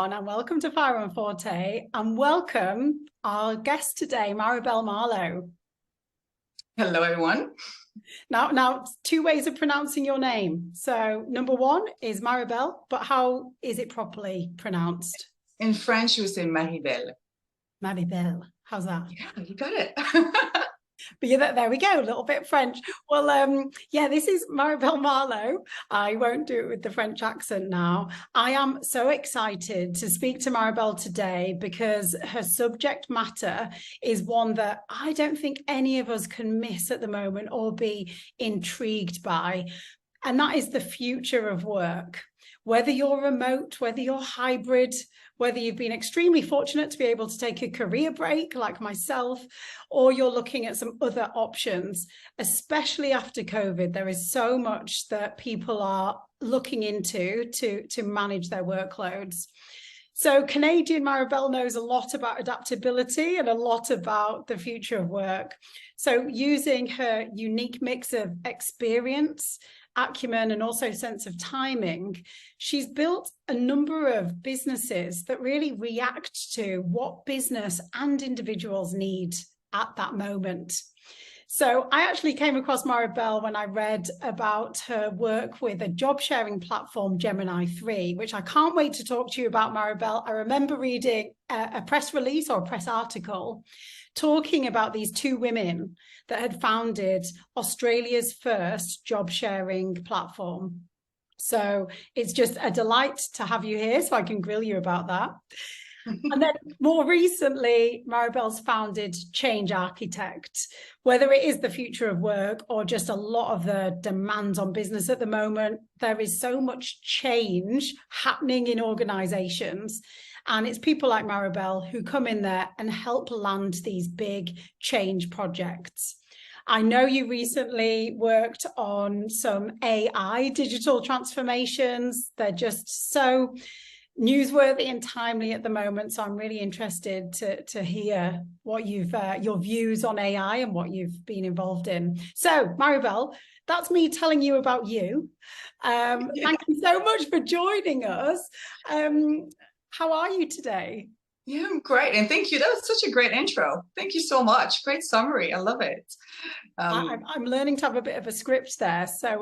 everyone, and welcome to Fire and Forte, and welcome our guest today, Mariebelle Malo. Hello, everyone. Now, two ways of pronouncing your name. So, number one is Mariebelle, but how is it properly pronounced? In French, you say Mariebelle. Mariebelle. How's that? Yeah, you got it. But yeah, there we go, a little bit French. Well, yeah, this is Mariebelle Malo. I won't do it with the French accent now. I am so excited to speak to Mariebelle today because her subject matter is one that I don't think any of us can miss at the moment or be intrigued by. And that is the future of work. Whether you're remote, whether you're hybrid, whether you've been extremely fortunate to be able to take a career break like myself, or you're looking at some other options, especially after COVID, there is so much that people are looking into to manage their workloads. So Canadian Mariebelle knows a lot about adaptability and a lot about the future of work. So using her unique mix of experience, acumen, and also sense of timing, she's built a number of businesses that really react to what business and individuals need at that moment. So I actually came across Mariebelle when I read about her work with a job sharing platform, Gemini 3, which I can't wait to talk to you about, Mariebelle. I remember reading a press release or a press article talking about these two women that had founded Australia's first job sharing platform. So it's just a delight to have you here so I can grill you about that. And then more recently, Mariebelle's founded Change Architect. Whether it is the future of work or just a lot of the demands on business at the moment, there is so much change happening in organizations. And it's people like Mariebelle who come in there and help land these big change projects. I know you recently worked on some AI digital transformations. They're just so newsworthy and timely at the moment. So I'm really interested to hear what your views on AI and what you've been involved in. So Mariebelle, that's me telling you about you. Thank you so much for joining us. How are you today? Yeah, I'm great. And thank you. That was such a great intro. Thank you so much. Great summary. I love it. I'm learning to have a bit of a script there. So,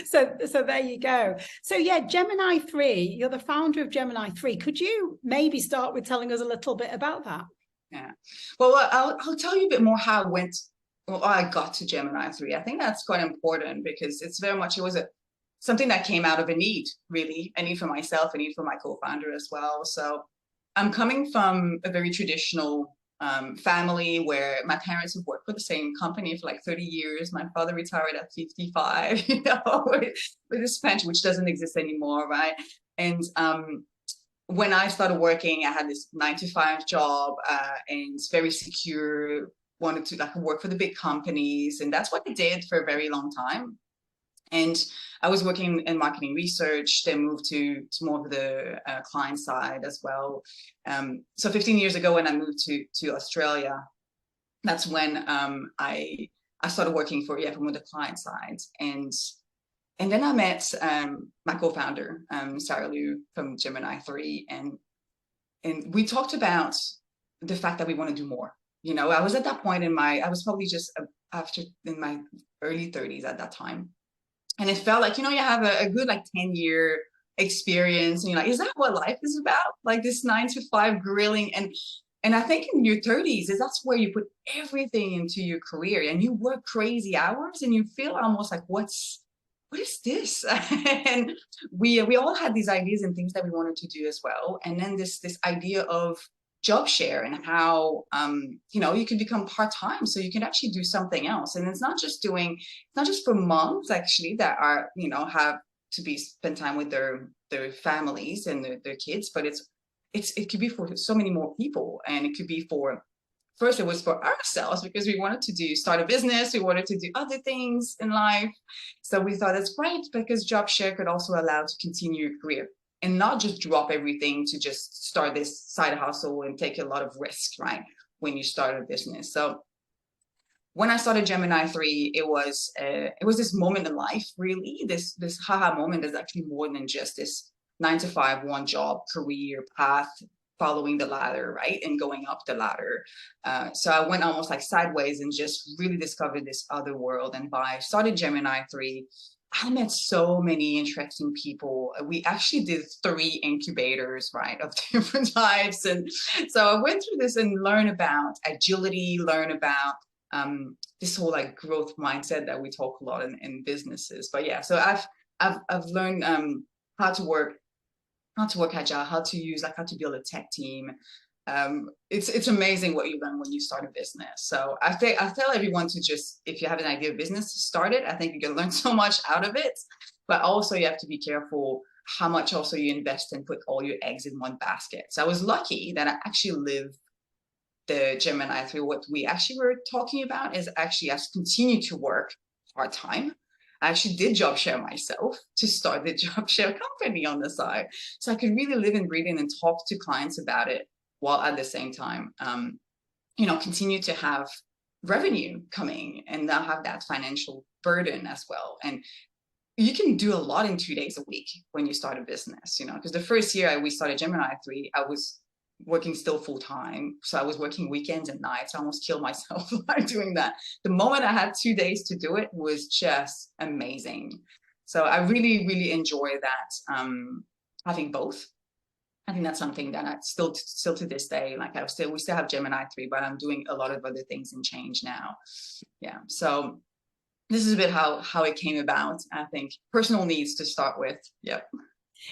so there you go. So yeah, Gemini 3, you're the founder of Gemini 3. Could you maybe start with telling us a little bit about that? Yeah. Well, I'll tell you a bit more how I got to Gemini 3. I think that's quite important because it's very much, it was something that came out of a need, really, a need for myself, a need for my co-founder as well. So I'm coming from a very traditional family where my parents have worked for the same company for like 30 years. My father retired at 55, with his pension, which doesn't exist anymore, right? And when I started working, I had this 9-to-5 job and it's very secure, wanted to work for the big companies. And that's what I did for a very long time. And I was working in marketing research, then moved to more of the client side as well. So 15 years ago, when I moved to Australia, that's when I started working for from the client side. And then I met my co-founder, Sarah Liu from Gemini 3. And we talked about the fact that we want to do more. You know, I was at that point I was probably just in my early 30s at that time. And it felt like, you have a good 10-year experience. And you're like, is that what life is about? Like this 9-to-5 grilling. And I think in your 30s, that's where you put everything into your career and you work crazy hours and you feel almost like, what is this? And we all had these ideas and things that we wanted to do as well. And then this idea of job share and how you can become part-time, so you can actually do something else. And it's not just for moms actually that are have to spend time with their families and their kids, but it could be for so many more people. And it could be first it was for ourselves because we wanted to start a business, we wanted to do other things in life. So we thought it's great because job share could also allow to continue your career and not just drop everything to just start this side hustle and take a lot of risk, right, when you start a business. So when I started Gemini 3, it was this moment in life, really, this haha moment is actually more than just this 9 to 5, one job, career path, following the ladder, right? And going up the ladder. So I went almost like sideways and just really discovered this other world. And by started Gemini 3, I met so many interesting people. We actually did 3 incubators, right, of different types. And so I went through this and learned about agility, learn about this whole like growth mindset that we talk a lot in businesses. But yeah, so I've learned how to work agile, how to build a tech team. It's amazing what you learn when you start a business. So I tell everyone to just, if you have an idea of business, start it. I think you can learn so much out of it, but also you have to be careful how much also you invest and put all your eggs in one basket. So I was lucky that I actually lived the Gemini 3. What we actually were talking about is actually I continue to work part-time. I actually did job share myself to start the job share company on the side. So I could really live and breathe in and talk to clients about it while at the same time, continue to have revenue coming and not have that financial burden as well. And you can do a lot in 2 days a week when you start a business, because the first year we started Gemini 3, I was working still full time. So I was working weekends and nights. I almost killed myself by doing that. The moment I had 2 days to do it was just amazing. So I really, really enjoy that, having both. I think that's something that I still to this day, like we still have Gemini 3, but I'm doing a lot of other things in change now. Yeah. So this is a bit how it came about. I think personal needs to start with. Yep.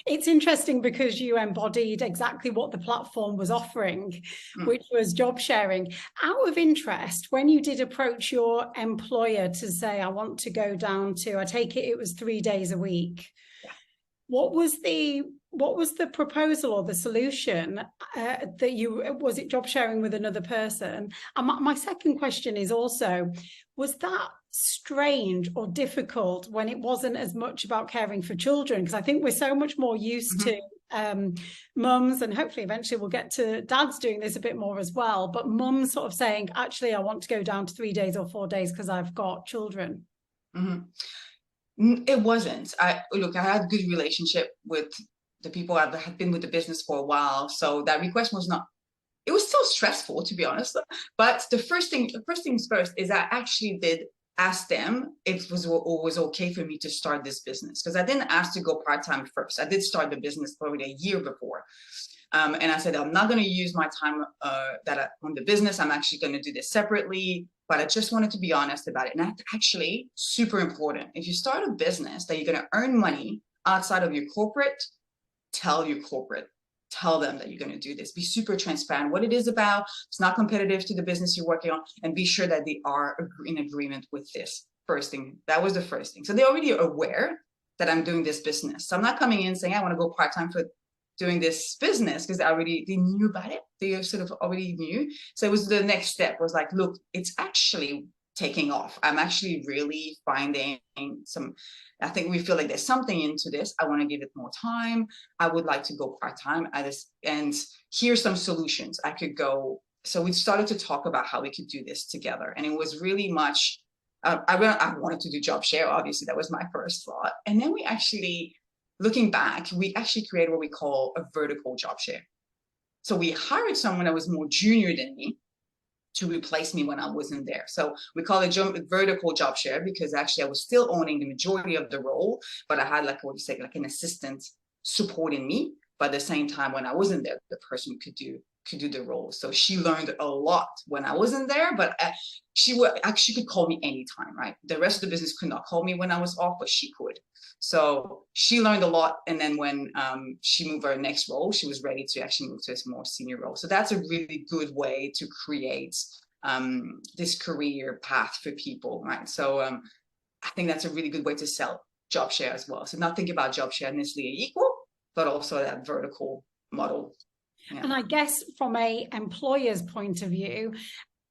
It's interesting because you embodied exactly what the platform was offering, which was job sharing. Out of interest, when you did approach your employer to say, I want to go down to, I take it was 3 days a week. Yeah. What was the proposal or the solution was it job sharing with another person? And my second question is also, was that strange or difficult when it wasn't as much about caring for children? Because I think we're so much more used to mums, and hopefully eventually we'll get to dads doing this a bit more as well, but mums sort of saying, actually, I want to go down to 3 days or 4 days because I've got children. It wasn't. I had a good relationship with the people that had been with the business for a while. So that request was not, it was still stressful, to be honest. But the first things first is I actually did ask them if it was okay for me to start this business, because I didn't ask to go part-time first. I did start the business probably a year before. And I said, I'm not going to use my time on the business. I'm actually going to do this separately. But I just wanted to be honest about it. And that's actually super important. If you start a business that you're going to earn money outside of your corporate, tell your corporate. Tell them that you're going to do this. Be super transparent what it is about. It's not competitive to the business you're working on, and be sure that they are in agreement with this. First thing, that was the first thing. So they're already aware that I'm doing this business. So I'm not coming in saying I want to go part-time for doing this business, because they knew about it. They sort of already knew. So it was the next step was like, look, it's actually taking off. I'm actually really finding I think we feel like there's something into this. I want to give it more time. I would like to go part-time and here's some solutions I could go. So we started to talk about how we could do this together. And it was really much, I wanted to do job share. Obviously, that was my first thought. And then looking back, we actually created what we call a vertical job share. So we hired someone that was more junior than me to replace me when I wasn't there. So we call it vertical job share, because actually I was still owning the majority of the role, but I had like an assistant supporting me. But at the same time, when I wasn't there, the person could do the role. So she learned a lot when I wasn't there, but she could call me anytime, right? The rest of the business could not call me when I was off, but she could. So she learned a lot. And then when she moved her next role, she was ready to actually move to a more senior role. So that's a really good way to create this career path for people, right? So I think that's a really good way to sell job share as well. So not think about job share necessarily equal, but also that vertical model. Yeah. And I guess from a employer's point of view,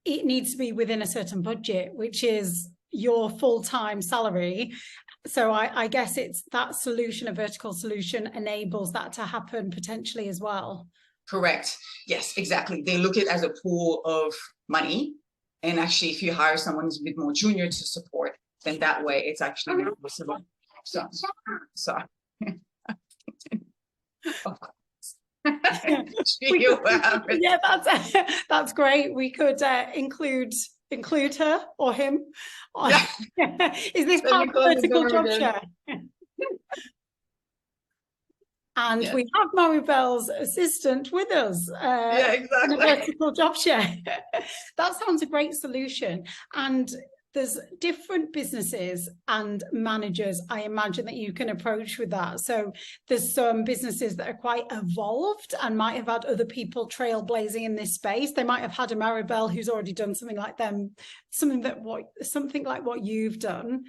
it needs to be within a certain budget, which is your full-time salary. So I guess it's that solution, a vertical solution, enables that to happen potentially as well. Correct. Yes, exactly. They look at it as a pool of money. And actually, if you hire someone who's a bit more junior to support, then that way it's actually possible. So. Of course. You have it. Yeah, that's great. We could include her or him. Yeah. Is this Let part me of the close the vertical door job again. share? And Yeah. we have Mariebelle's assistant with us Yeah, in a exactly. vertical job share. That sounds a great solution. And there's different businesses and managers, I imagine, that you can approach with that. So there's some businesses that are quite evolved and might have had other people trailblazing in this space. They might have had a Mariebelle who's already done something like them, something like what you've done.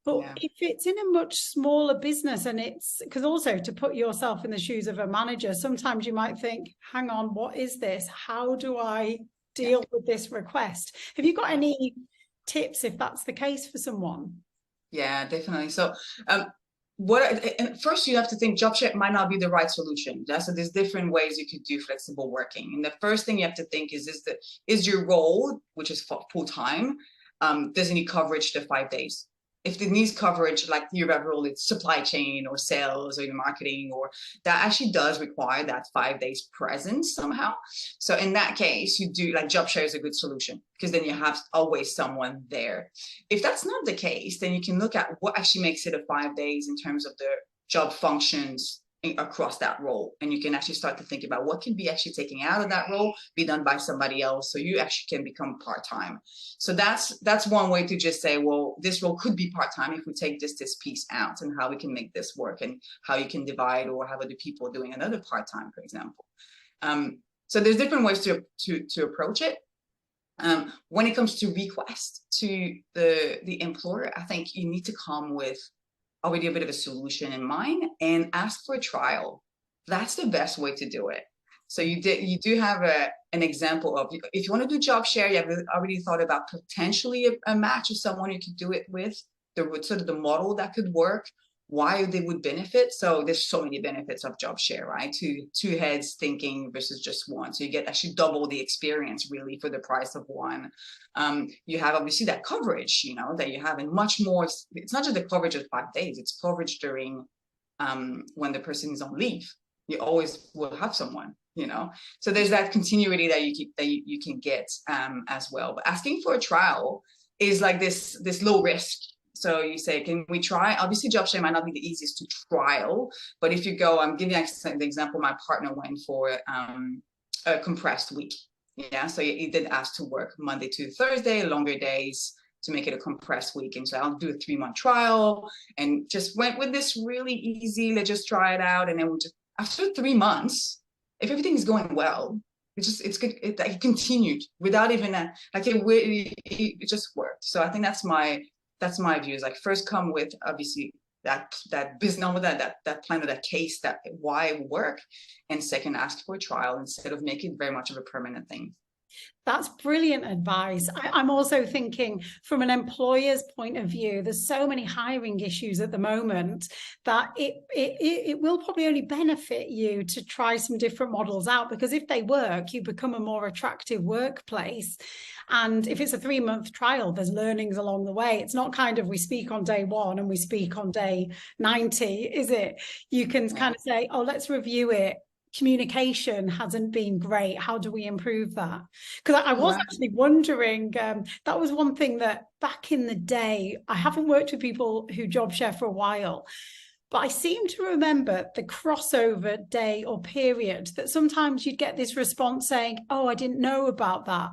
But Yeah. if it's in a much smaller business, and it's because also to put yourself in the shoes of a manager, sometimes you might think, hang on, what is this? How do I deal with this request? Have you got any tips if that's the case for someone? Yeah, definitely. So, and first you have to think job share might not be the right solution. Yeah? So there's different ways you could do flexible working. And the first thing you have to think is your role, which is full time, does it need coverage to 5 days? If it needs coverage, like your role, it's supply chain or sales or marketing, or that actually does require that 5 days presence somehow. So in that case, you do like job share is a good solution because then you have always someone there. If that's not the case, then you can look at what actually makes it a 5 days in terms of the job functions across that role. And you can actually start to think about what can be actually taken out of that role, be done by somebody else. So you actually can become part-time. So that's one way to just say, well, this role could be part-time if we take this piece out, and how we can make this work, and how you can divide or have other people doing another part-time, for example. So there's different ways to approach it. When it comes to request to the employer, I think you need to come with already a bit of a solution in mind and ask for a trial. That's the best way to do it. So you do have an example of, if you want to do job share, you have already thought about potentially a match of someone you could do it with, the sort of the model that could work, why they would benefit. So there's so many benefits of job share, right? Two heads thinking versus just one. So you get actually double the experience really for the price of one. You have obviously that coverage, that you have, and much more. It's not just the coverage of 5 days, it's coverage during when the person is on leave. You always will have someone, so there's that continuity that you can get as well. But asking for a trial is like this low risk. So you say, can we try? Obviously, job share might not be the easiest to trial, but if you go, I'm giving the example, my partner went for a compressed week. Yeah, so he did ask to work Monday to Thursday, longer days, to make it a compressed week. And so I'll do a 3-month trial, and just went with this really easy, let's just try it out. And then after 3 months, if everything is going well, it's good. It continued without even it just worked. So I think that's my view, is like, first come with obviously that business number, that plan, or that case, that why it work, and second, ask for a trial instead of making it very much of a permanent thing. That's brilliant advice. I'm also thinking from an employer's point of view, there's so many hiring issues at the moment that it will probably only benefit you to try some different models out, because if they work, you become a more attractive workplace. And if it's a 3-month trial, there's learnings along the way. It's not kind of we speak on day 1 and we speak on day 90, is it? You can kind of say, oh, let's review it. Communication hasn't been great. How do we improve that? Because I was actually wondering, that was one thing that back in the day, I haven't worked with people who job share for a while, but I seem to remember the crossover day or period that sometimes you'd get this response saying, oh, I didn't know about that.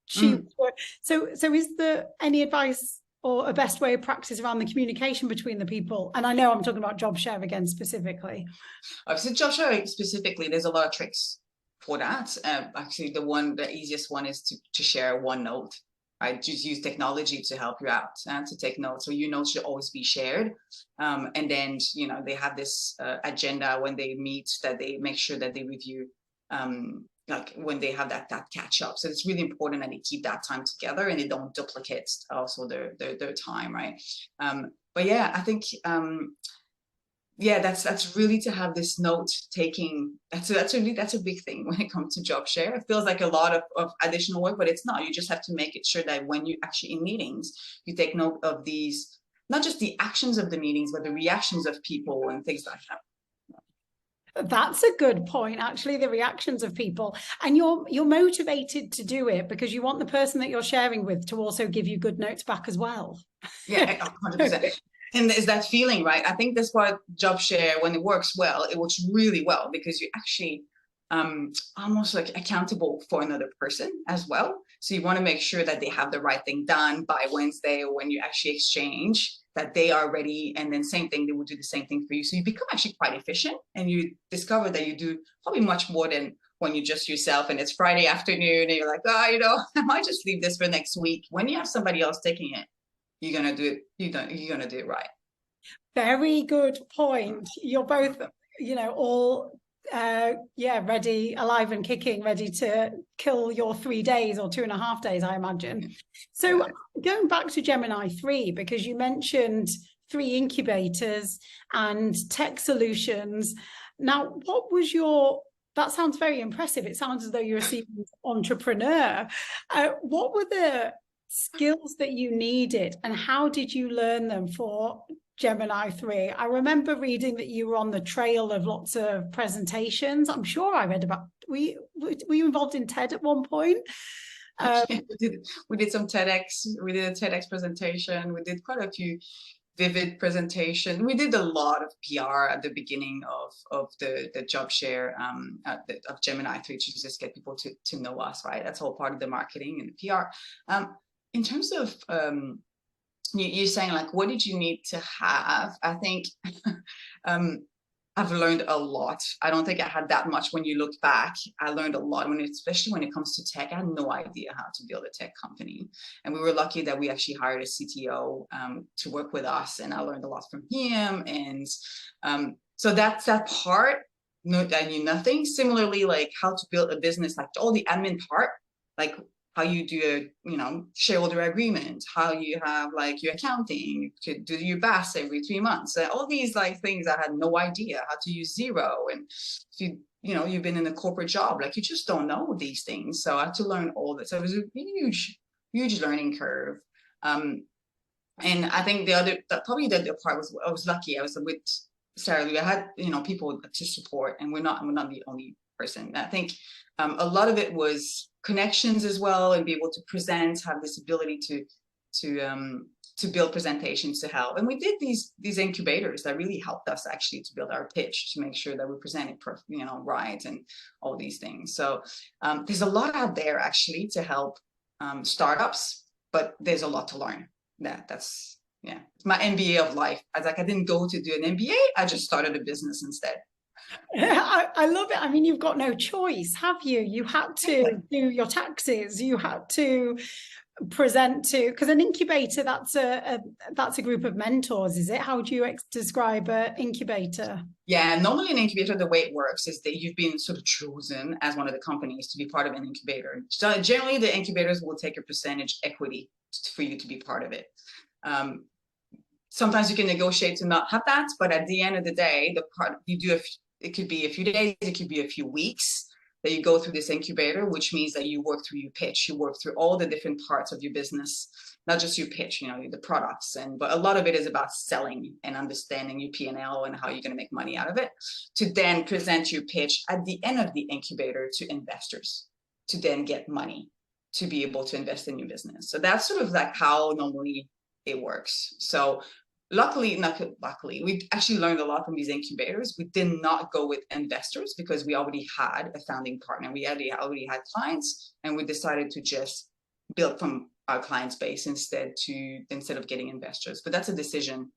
So is there any advice or a best way of practice around the communication between the people? And I know I'm talking about job share again specifically. So job share specifically, there's a lot of tricks for that. Actually, the easiest one is to share OneNote. Right, just use technology to help you out and to take notes. So notes should always be shared. And then they have this agenda when they meet, that they make sure that they review. Like when they have that catch up. So it's really important that they keep that time together and they don't duplicate also their time, right? But yeah, I think that's really to have this note taking. That's a big thing when it comes to job share. It feels like a lot of additional work, but it's not. You just have to make it sure that when you actually in meetings, you take note of these, not just the actions of the meetings, but the reactions of people and things like that. That's a good point, actually, the reactions of people. And you're motivated to do it because you want the person that you're sharing with to also give you good notes back as well. Yeah, 100%. And there's that feeling, right? I think that's why job share, when it works well, it works really well because you actually almost like accountable for another person as well. So you want to make sure that they have the right thing done by Wednesday, or when you actually exchange, that they are ready. And then same thing, they will do the same thing for you. So you become actually quite efficient, and you discover that you do probably much more than when you just yourself and it's Friday afternoon and you're like, oh, I might just leave this for next week. When you have somebody else taking it, you're gonna do it. You're gonna do it right. Very good point. You're both, all ready, alive and kicking, ready to kill your 3 days or 2.5 days, I imagine. So Yeah. going back to Gemini 3, because you mentioned 3 incubators and tech solutions. Now, that sounds very impressive. It sounds as though you're a seasoned entrepreneur. What were the skills that you needed and how did you learn them for Gemini 3? I remember reading that you were on the trail of lots of presentations. I'm sure I read about, were you involved in TED at one point? Yeah, we did some TEDx. We did a TEDx presentation. We did quite a few vivid presentation. We did a lot of PR at the beginning of the job share of Gemini 3 to just get people to know us, right? That's all part of the marketing and the PR. In terms of you're saying like, what did you need to have? I think I've learned a lot. I don't think I had that much when you look back. I learned a lot, especially when it comes to tech. I had no idea how to build a tech company. And we were lucky that we actually hired a CTO to work with us. And I learned a lot from him. And so that's that part. No, I knew nothing. Similarly, like how to build a business, like all the admin part, like how you do a shareholder agreement, how you have like your accounting, you do your BAS every 3 months, all these like things I had no idea how to use Zero. And if you've been in a corporate job, like you just don't know these things. So I had to learn all this. So it was a huge learning curve. And I think probably the part was I was lucky. I was with Sarah Lou. I had people to support, and we're not the only person. I think a lot of it was connections as well, and be able to present, have this ability to build presentations to help. And we did these incubators that really helped us actually to build our pitch, to make sure that we presented right, and all these things. So there's a lot out there actually to help startups, but there's a lot to learn. That's my MBA of life. I didn't go to do an MBA. I just started a business instead. I love it. I mean, you've got no choice, have you? You had to do your taxes. You had to present to, because an incubator, that's a group of mentors, is it? How would you describe an incubator? Yeah, normally an incubator, the way it works is that you've been sort of chosen as one of the companies to be part of an incubator. So generally, the incubators will take a percentage equity for you to be part of it. Sometimes you can negotiate to not have that, but at the end of the day, it could be a few days, it could be a few weeks that you go through this incubator, which means that you work through your pitch, you work through all the different parts of your business, not just your pitch, the products, but a lot of it is about selling and understanding your P&L and how you're going to make money out of it, to then present your pitch at the end of the incubator to investors, to then get money to be able to invest in your business. So that's sort of like how normally it works. So luckily, we actually learned a lot from these incubators. We did not go with investors because we already had a founding partner. We already had clients, and we decided to just build from our client base instead of getting investors. But that's a decision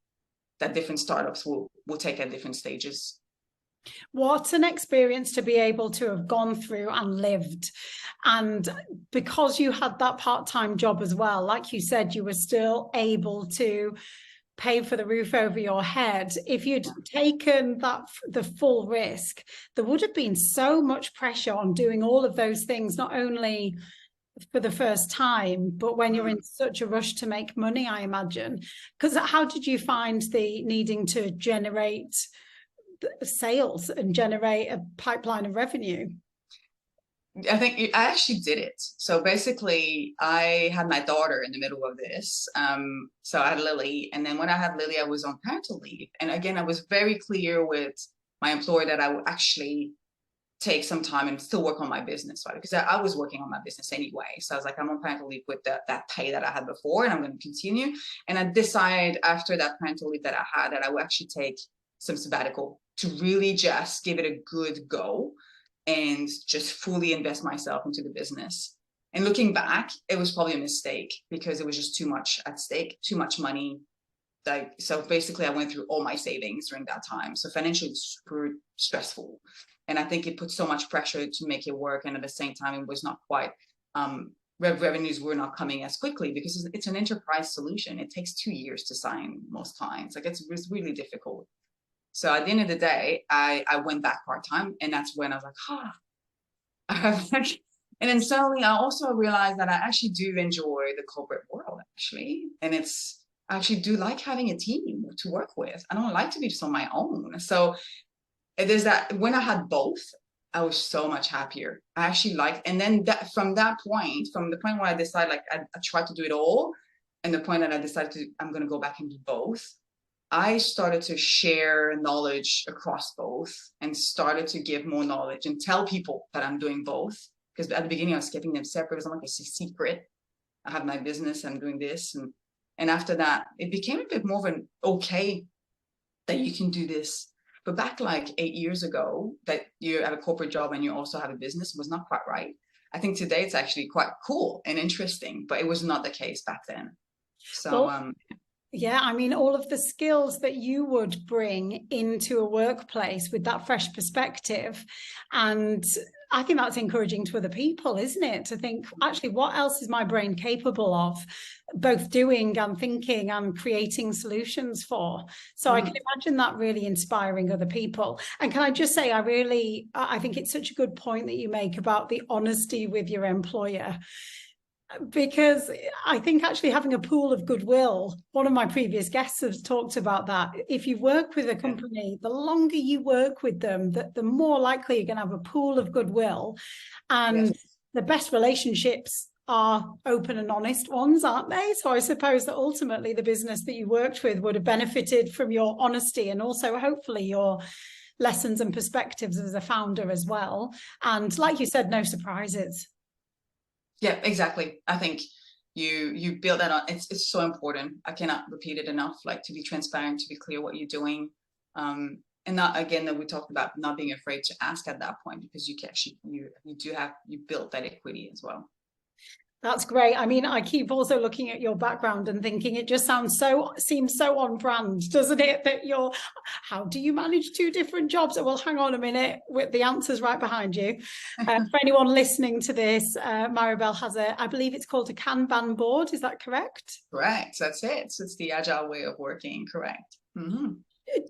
that different startups will take at different stages. What an experience to be able to have gone through and lived. And because you had that part-time job as well, like you said, you were still able to pay for the roof over your head. If you'd taken the full risk, there would have been so much pressure on doing all of those things, not only for the first time, but when you're in such a rush to make money, I imagine. Because how did you find the needing to generate sales and generate a pipeline of revenue? I think I actually did it. So basically, I had my daughter in the middle of this. So I had Lily. And then when I had Lily, I was on parental leave. And again, I was very clear with my employer that I would actually take some time and still work on my business, right? Because I was working on my business anyway. So I was like, I'm on parental leave with that pay that I had before, and I'm going to continue. And I decided after that parental leave that I had that I would actually take some sabbatical to really just give it a good go and just fully invest myself into the business. And looking back, it was probably a mistake because it was just too much at stake, too much money. Like, so basically I went through all my savings during that time. So financially it was super stressful. And I think it put so much pressure to make it work. And at the same time, it was not quite, revenues were not coming as quickly because it's an enterprise solution. It takes 2 years to sign most clients. Like it's really difficult. So at the end of the day, I went back part-time, and that's when I was like, and then suddenly I also realized that I actually do enjoy the corporate world actually. And I actually do like having a team to work with. I don't like to be just on my own. So there's that, when I had both, I was so much happier. I actually liked, and then from the point where I decided, like I tried to do it all, and the point that I decided I'm going to go back and do both, I started to share knowledge across both and started to give more knowledge and tell people that I'm doing both. Because at the beginning I was keeping them separate. It was like a secret. I have my business, I'm doing this. And after that, it became a bit more of an okay that you can do this. But back like 8 years ago, that you have a corporate job and you also have a business was not quite right. I think today it's actually quite cool and interesting, but it was not the case back then. So, well, yeah, I mean, all of the skills that you would bring into a workplace with that fresh perspective. And I think that's encouraging to other people, isn't it? To think, actually, what else is my brain capable of both doing and thinking and creating solutions for? So I can imagine that really inspiring other people. And can I just say, I think it's such a good point that you make about the honesty with your employer. Because I think actually having a pool of goodwill, one of my previous guests has talked about that. If you work with a company, the longer you work with them, the more likely you're going to have a pool of goodwill. And the best relationships are open and honest ones, aren't they? So I suppose that ultimately the business that you worked with would have benefited from your honesty and also hopefully your lessons and perspectives as a founder as well. And like you said, no surprises. Yeah, exactly. I think you build that on. It's so important. I cannot repeat it enough. Like to be transparent, to be clear what you're doing, and not again that we talked about not being afraid to ask at that point because you can actually you built that equity as well. That's great. I mean, I keep also looking at your background and thinking it just seems so on brand, doesn't it? That how do you manage 2 different jobs? Well, hang on a minute, with the answers right behind you. For anyone listening to this, Mariebelle has I believe it's called a Kanban board. Is that correct? Correct. That's it. So it's the agile way of working. Correct. Mm-hmm.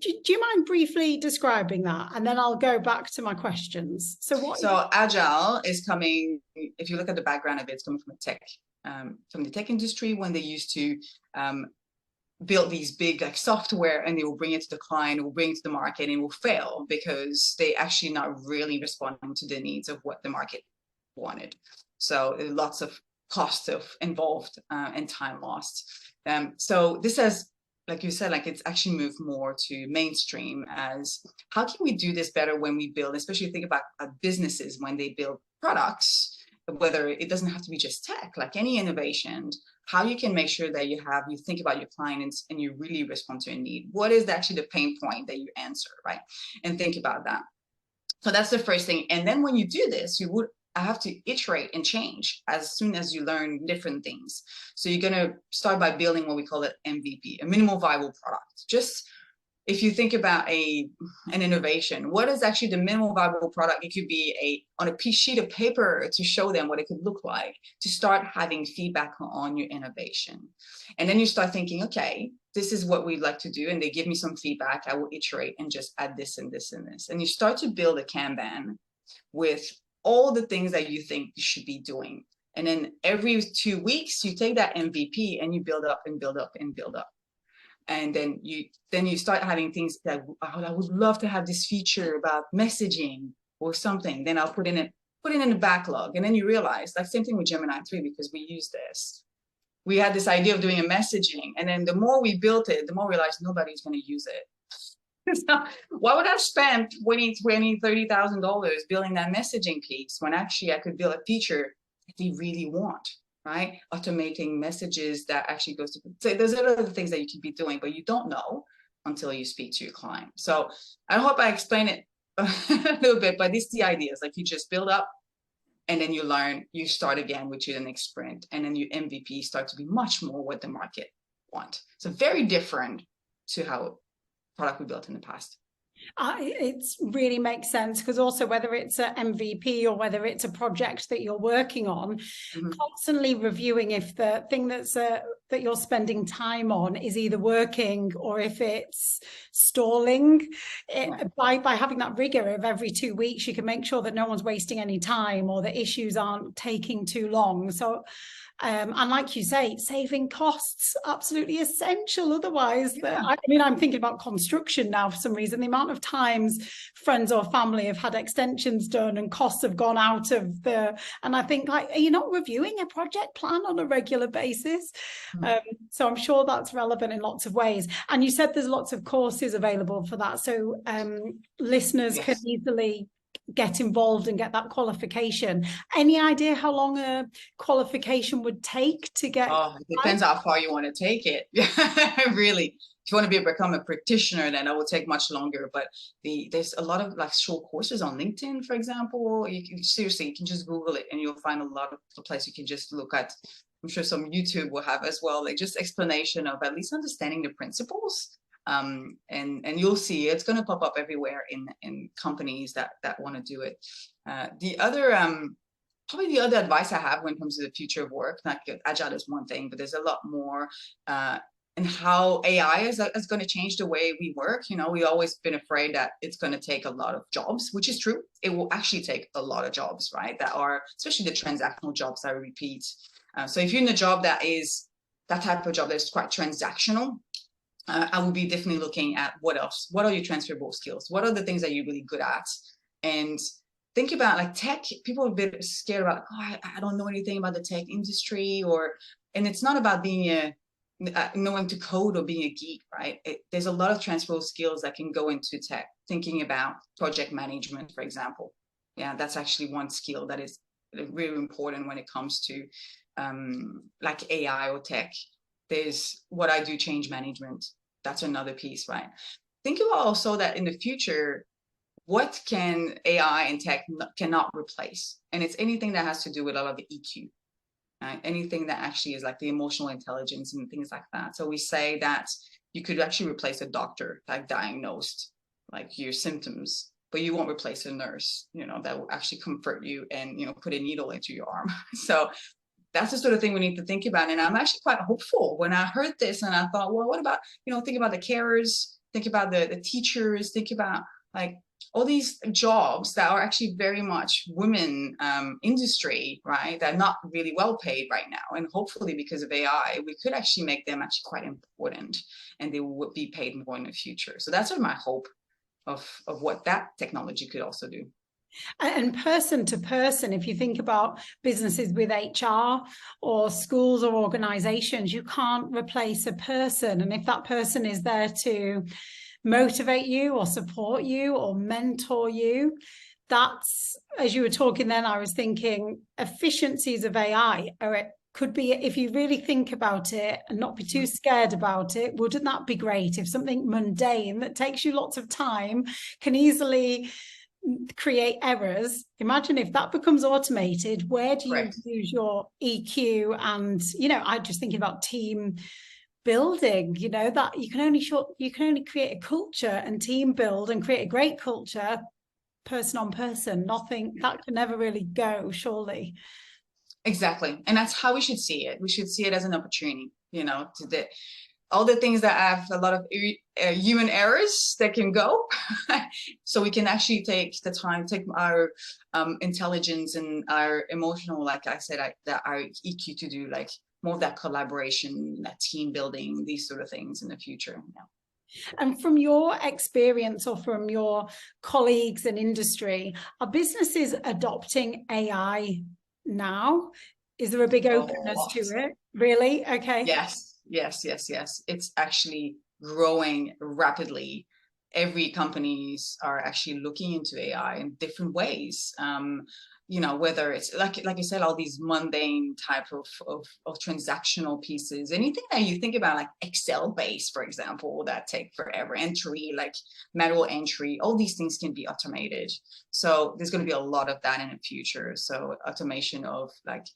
Do you mind briefly describing that? And then I'll go back to my questions. So agile is coming, if you look at the background of it, it's coming from the tech industry when they used to build these big like software and they will bring it to the client, will bring it to the market and it will fail because they actually not really responding to the needs of what the market wanted. So lots of costs involved and time lost. So this has, like you said, like it's actually moved more to mainstream as how can we do this better when we build, especially think about businesses when they build products, whether it doesn't have to be just tech, like any innovation, how you can make sure that you think about your clients and you really respond to a need. What is actually the pain point that you answer, right? And think about that. So that's the first thing. And then when you do this, I have to iterate and change as soon as you learn different things. So you're going to start by building what we call an MVP, a minimal viable product. Just if you think about an innovation, what is actually the minimal viable product? It could be on a sheet of paper to show them what it could look like, to start having feedback on your innovation. And then you start thinking, okay, this is what we'd like to do. And they give me some feedback. I will iterate and just add this and this and this. And you start to build a Kanban with all the things that you think you should be doing. And then every 2 weeks, you take that MVP and you build up and build up and build up. And then you start having things that I would love to have this feature about messaging or something. Then I'll put it in the backlog. And then you realize, like same thing with Gemini 3, because we use this. We had this idea of doing a messaging. And then the more we built it, the more we realized nobody's going to use it. So why would I spend $30,000 building that messaging piece when actually I could build a feature that they really want, right? Automating messages that actually goes to, so there's other things that you can be doing, but you don't know until you speak to your client. So I hope I explain it a little bit, but these are the ideas. Like, you just build up and then you learn, you start again with your next sprint, and then your MVP start to be much more what the market want. So very different to how product we built in the past. It really makes sense, because also whether it's an MVP or whether it's a project that you're working on, constantly reviewing if the thing that you're spending time on is either working or if it's stalling. By having that rigor of every 2 weeks, you can make sure that no one's wasting any time or the issues aren't taking too long. So and like you say, saving costs, absolutely essential. Otherwise, I mean, I'm thinking about construction now for some reason. The amount of times friends or family have had extensions done and costs have gone out of the, and I think, like, are you not reviewing a project plan on a regular basis? So I'm sure that's relevant in lots of ways. And you said there's lots of courses available for that. So listeners can easily get involved and get that qualification. Any idea how long a qualification would take to get? Oh, it depends how far you want to take it. Really. If you want to become a practitioner, then it will take much longer. But there's a lot of like short courses on LinkedIn, for example. Seriously, you can just Google it and you'll find a lot of the place you can just look at. I'm sure some YouTube will have as well, like just explanation of at least understanding the principles. And you'll see it's going to pop up everywhere in companies that want to do it. The other probably the other advice I have when it comes to the future of work, like agile is one thing, but there's a lot more in how AI is going to change the way we work. You know, we've always been afraid that it's going to take a lot of jobs, which is true. It will actually take a lot of jobs, right? That are, especially the transactional jobs that repeat. So if you're in a job that is that type of job that's quite transactional, I would be definitely looking at what else, what are your transferable skills? What are the things that you're really good at? And think about like tech, people are a bit scared about, oh, I don't know anything about the tech industry, and it's not about being knowing to code or being a geek, right? There's a lot of transferable skills that can go into tech, thinking about project management, for example. Yeah, that's actually one skill that is really important when it comes to like AI or tech. There's what I do, change management. That's another piece, right? Think about also that in the future, what can AI and tech cannot replace? And it's anything that has to do with a lot of the EQ, right? Anything that actually is like the emotional intelligence and things like that. So we say that you could actually replace a doctor, like diagnosed like your symptoms, but you won't replace a nurse, you know, that will actually comfort you and, you know, put a needle into your arm. So that's the sort of thing we need to think about. And I'm actually quite hopeful when I heard this and I thought, well, what about, you know, think about the carers, think about the teachers, think about like all these jobs that are actually very much women industry, right? That are not really well paid right now. And hopefully because of AI, we could actually make them actually quite important and they will be paid more in the future. So that's sort of my hope of what that technology could also do. And person to person, if you think about businesses with HR or schools or organizations, you can't replace a person. And if that person is there to motivate you or support you or mentor you, that's, as you were talking then, I was thinking efficiencies of AI are, could be, if you really think about it and not be too scared about it, wouldn't that be great if something mundane that takes you lots of time can easily create errors? Imagine if that becomes automated. Where do you use your EQ? And, you know, I'm just thinking about team building, you know, that you can only create a culture and team build and create a great culture person on person. Nothing that can never really go, surely. Exactly. And that's how we should see it. We should see it as an opportunity, you know, to all the things that have a lot of human errors that can go. So we can actually take the time, take our intelligence and our emotional, like I said, our EQ to do like more of that collaboration, that team building, these sort of things in the future. Yeah. And from your experience or from your colleagues in industry, are businesses adopting AI now? Is there a big openness to it? Really? Okay. Yes. It's actually growing rapidly. every companies are actually looking into AI in different ways. You know, whether it's like you said, all these mundane type of transactional pieces, anything that you think about, like Excel based, for example, that take forever, entry, like manual entry, all these things can be automated. So there's going to be a lot of that in the future. So automation of like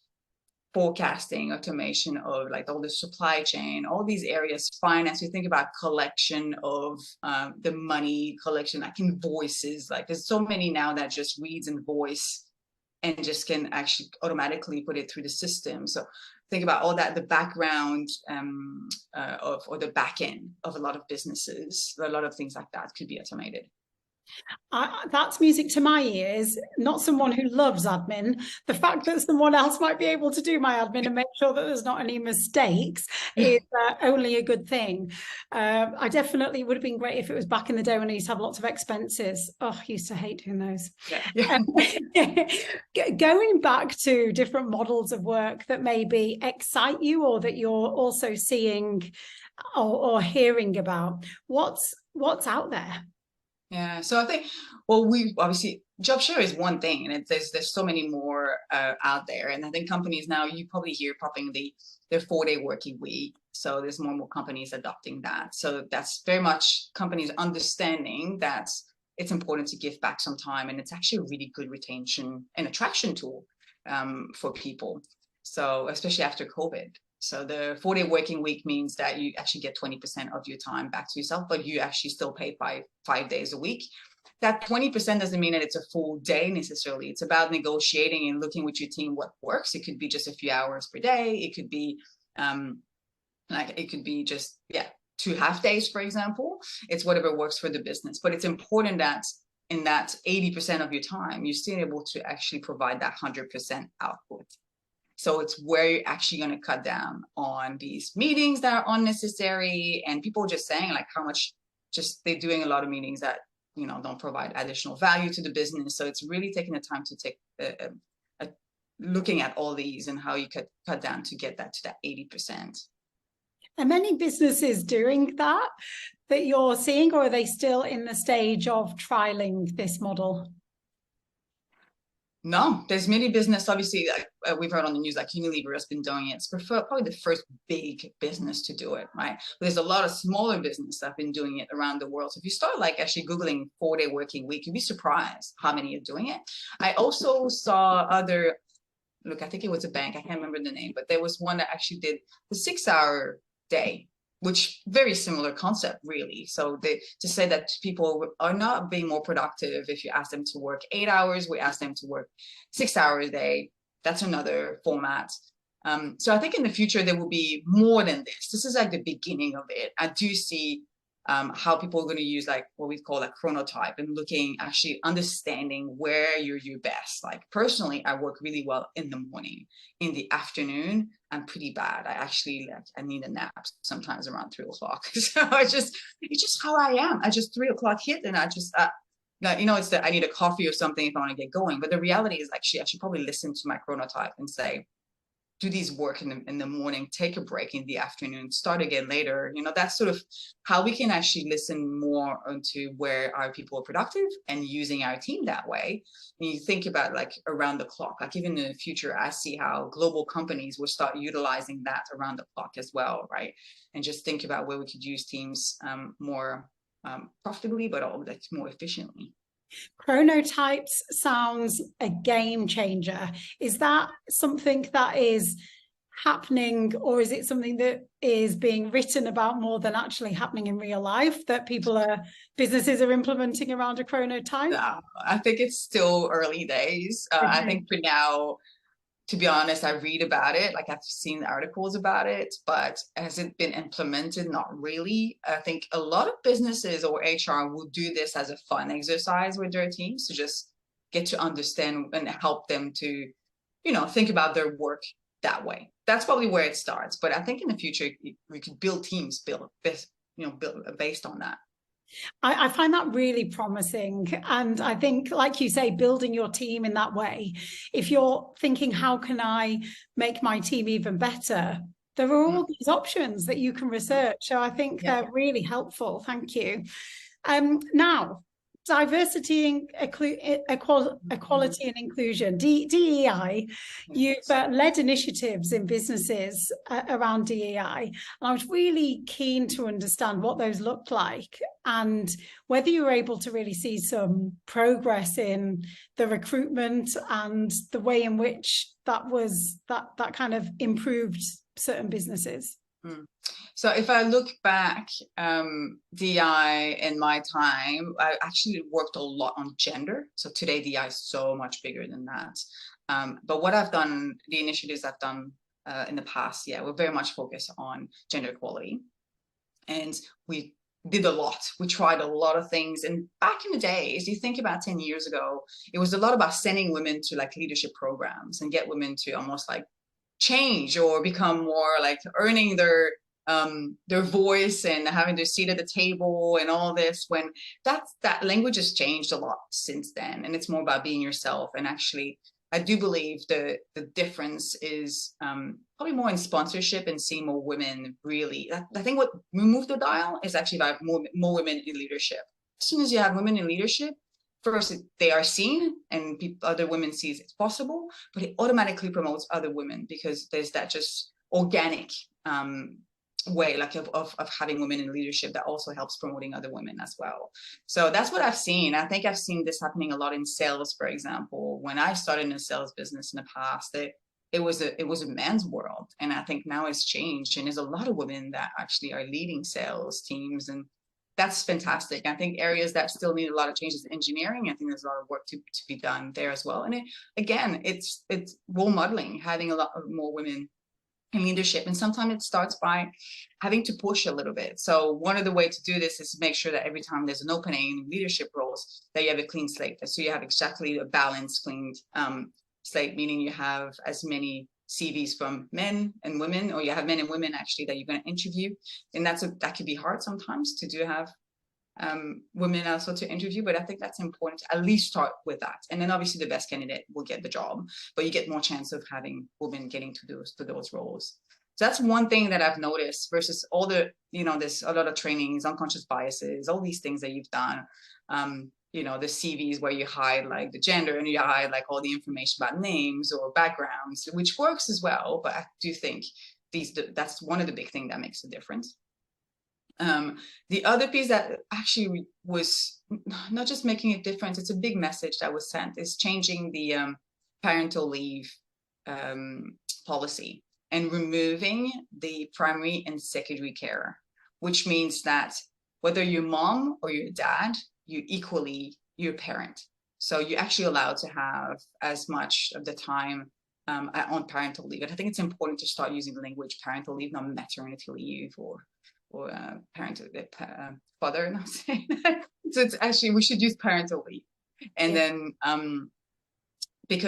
forecasting, automation of like all the supply chain, all these areas, finance. You think about collection of the money, collection, like invoices. Like there's so many now that just reads invoice and just can actually automatically put it through the system. So think about all that, the background of, or the back end of a lot of businesses, a lot of things like that could be automated. That's music to my ears. Not someone who loves admin. The fact that someone else might be able to do my admin and make sure that there's not any mistakes is only a good thing. I definitely would have been great if it was back in the day when I used to have lots of expenses. Oh, I used to hate doing those. Going back to different models of work that maybe excite you or that you're also seeing or hearing about, what's out there? Yeah, so I think, well, we obviously job share is one thing, and there's so many more out there. And I think companies now, you probably hear popping their 4-day working week. So there's more and more companies adopting that. So that's very much companies understanding that it's important to give back some time, and it's actually a really good retention and attraction tool for people. So especially after COVID. So the 4-day working week means that you actually get 20% of your time back to yourself, but you actually still pay 5 days a week. That 20% doesn't mean that it's a full day necessarily. It's about negotiating and looking with your team what works. It could be just a few hours per day. It could be just 2 half days, for example. It's whatever works for the business. But it's important that in that 80% of your time, you're still able to actually provide that 100% output. So it's where you're actually going to cut down on these meetings that are unnecessary, and people just saying like how much just they're doing a lot of meetings that, you know, don't provide additional value to the business. So it's really taking the time to take looking at all these and how you could cut down to get that to that 80%. Are many businesses doing that you're seeing, or are they still in the stage of trialing this model? No, there's many business, obviously, like we've heard on the news, like Unilever has been doing it. It's probably the first big business to do it, right? But there's a lot of smaller business that have been doing it around the world. So if you start like actually Googling 4-day working week, you'd be surprised how many are doing it. I also saw I think it was a bank, I can't remember the name, but there was one that actually did the 6-hour day, which very similar concept, really. So to say that people are not being more productive if you ask them to work 8 hours, we ask them to work 6 hours a day. That's another format. So I think in the future there will be more than this. This is like the beginning of it. I do see how people are going to use like what we call a chronotype and looking, actually understanding where you're your best. Like personally, I work really well in the morning. In the afternoon, I'm pretty bad. I need a nap sometimes around 3 o'clock. So it's just how I am. I just 3 o'clock hit and I just, it's that I need a coffee or something if I want to get going. But the reality is actually, I should probably listen to my chronotype and say, do these work in the morning, take a break in the afternoon, start again later. You know, that's sort of how we can actually listen more into where our people are productive and using our team that way. And you think about like around the clock, like even in the future, I see how global companies will start utilizing that around the clock as well, right? And just think about where we could use teams more profitably, but all like more efficiently. Chronotypes sounds a game changer. Is that something that is happening, or is it something that is being written about more than actually happening in real life, that businesses are implementing around a chronotype? I think it's still early days. I think for now, to be honest, I read about it, like I've seen articles about it, but has it been implemented? Not really. I think a lot of businesses or HR will do this as a fun exercise with their teams to just get to understand and help them to, think about their work that way. That's probably where it starts. But I think in the future, we could build teams built based on that. I find that really promising. And I think, like you say, building your team in that way, if you're thinking, how can I make my team even better? There are all these options that you can research. So I think they're really helpful. Thank you. Now, diversity and equality and inclusion, DEI. You've led initiatives in businesses around DEI, and I was really keen to understand what those looked like and whether you were able to really see some progress in the recruitment and the way in which that kind of improved certain businesses. So if I look back, DI in my time, I actually worked a lot on gender. So today DI is so much bigger than that. But what I've done, the initiatives I've done in the past, we're very much focused on gender equality. And we did a lot. We tried a lot of things. And back in the days, you think about 10 years ago, it was a lot about sending women to like leadership programs and get women to almost like change or become more like earning their voice and having their seat at the table and all this, when that language has changed a lot since then, and it's more about being yourself. And actually I do believe the difference is probably more in sponsorship and seeing more women really. I think what moved the dial is actually about more women in leadership. As soon as you have women in leadership, first, they are seen and other women see it's possible, but it automatically promotes other women because there's that just organic way like of having women in leadership that also helps promoting other women as well. So that's what I've seen. I think I've seen this happening a lot in sales, for example. When I started in a sales business in the past, it was a man's world, and I think now it's changed, and there's a lot of women that actually are leading sales teams, and that's fantastic. I think areas that still need a lot of changes in engineering, I think there's a lot of work to be done there as well. And it's role modeling, having a lot more women in leadership. And sometimes it starts by having to push a little bit. So one of the ways to do this is to make sure that every time there's an opening in leadership roles, that you have a clean slate. So you have exactly a balanced, clean slate, meaning you have as many CVs from men and women, or you have men and women actually that you're going to interview. And that could be hard sometimes to have women also to interview, but I think that's important to at least start with that. And then obviously the best candidate will get the job, but you get more chance of having women getting to those roles. So that's one thing that I've noticed versus all the, there's a lot of trainings, unconscious biases, all these things that you've done. The CVs where you hide like the gender and you hide like all the information about names or backgrounds, which works as well. But I do think that's one of the big things that makes a difference. The other piece that actually was not just making a difference, it's a big message that was sent, is changing the parental leave policy and removing the primary and secondary care, which means that whether you're mom or your dad, you're a parent. So you're actually allowed to have as much of the time on parental leave. And I think it's important to start using the language parental leave, not maternity leave or father, not saying that. So it's actually, we should use parental leave. And then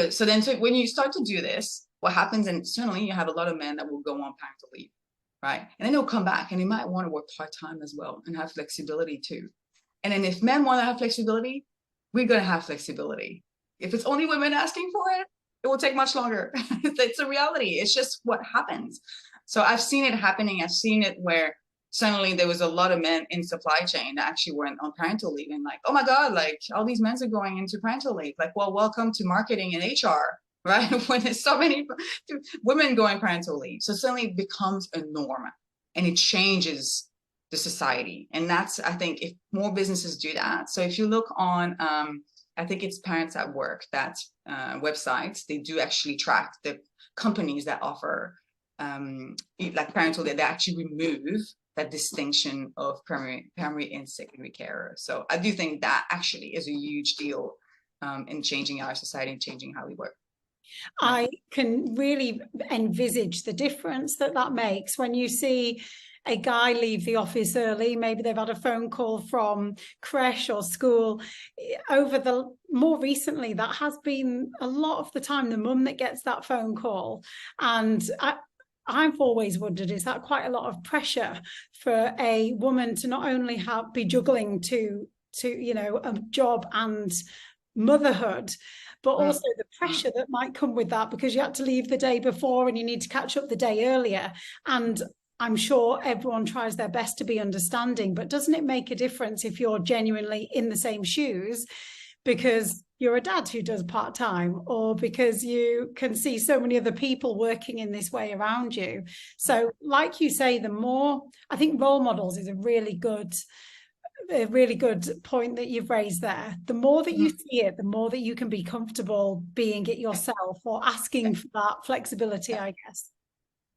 so when you start to do this, what happens, and certainly you have a lot of men that will go on parental leave, right? And then they'll come back and they might want to work part-time as well and have flexibility too. And then if men want to have flexibility, we're going to have flexibility. If it's only women asking for it, it will take much longer. It's a reality. It's just what happens. So I've seen it happening. I've seen it where suddenly there was a lot of men in supply chain that actually went on parental leave, and like, oh my God, like all these men are going into parental leave. Like, well, welcome to marketing and HR, right? When there's so many women going parental leave. So suddenly it becomes a norm and it changes the society. And that's, I think, if more businesses do that. So if you look on, I think it's Parents at Work, that website, they do actually track the companies that offer like parental leave, they actually remove that distinction of primary and secondary care. So I do think that actually is a huge deal in changing our society and changing how we work. I can really envisage the difference that makes when you see a guy leave the office early. Maybe they've had a phone call from creche or school. More recently, that has been a lot of the time the mum that gets that phone call. And I've always wondered, is that quite a lot of pressure for a woman to not only be juggling to a job and motherhood, but also the pressure that might come with that because you had to leave the day before and you need to catch up the day earlier. And I'm sure everyone tries their best to be understanding, but doesn't it make a difference if you're genuinely in the same shoes because you're a dad who does part-time, or because you can see so many other people working in this way around you? So like you say, the more, I think role models is a really good point that you've raised there. The more that you Mhm. see it, the more that you can be comfortable being it yourself or asking for that flexibility, I guess.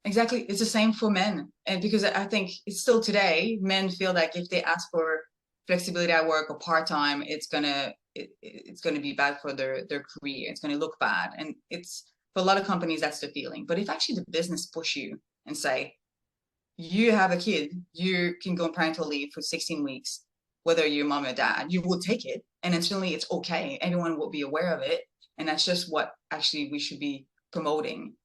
Exactly. It's the same for men. And because I think it's still today, men feel like if they ask for flexibility at work or part-time, it's gonna be bad for their career. It's gonna look bad. And it's for a lot of companies, that's the feeling. But if actually the business push you and say, you have a kid, you can go on parental leave for 16 weeks, whether you're mom or dad, you will take it. And instantly it's okay. Everyone will be aware of it. And that's just what actually we should be promoting.